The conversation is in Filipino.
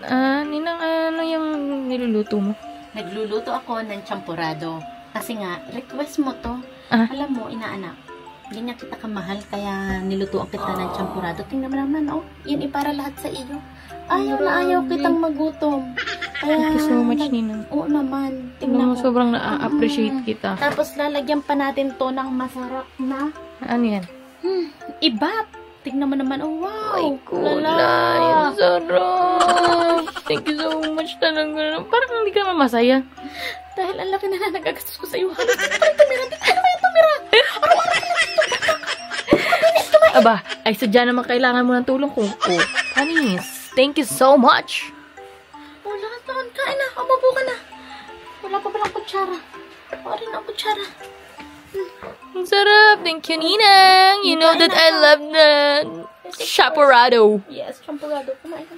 Ninang, ano yung niluluto mo? Nagluluto ako ng champurado. Kasi nga, request mo to. Alam mo, inaanak, ganyan kita kamahal, kaya nilutuan kita ng champurado. Tingnan mo naman, oh. Yan para lahat sa iyo. Ayaw na ayaw kitang magutom. Kaya, Thank you so much, Ninang. Oo naman. Tingnan mo, Tingnan mo. sobrang na-appreciate kita. Tapos, lalagyan pa natin to ng masarap na Ano yan? ibap. Tingnan mo naman, oh wow. Ay, kulay. Ang sarap. Thank you so much talaga. Parang hindi ka naman masaya. Dahil ang laki na nagagastos ko sa iyo. Parang tumira. Ano ba yung tumira? Aba, ay sadya naman kailangan mo ng tulong ko. Oh, Panis, thank you so much. Oh, lahat naman. Kain na. Umupo ka na. Wala pa palang kutsara. Wala rin ang kutsara. Ang sarap. Thank you, Ninang. You know that I love the champurrado. Yes, champurado. Kumain ka.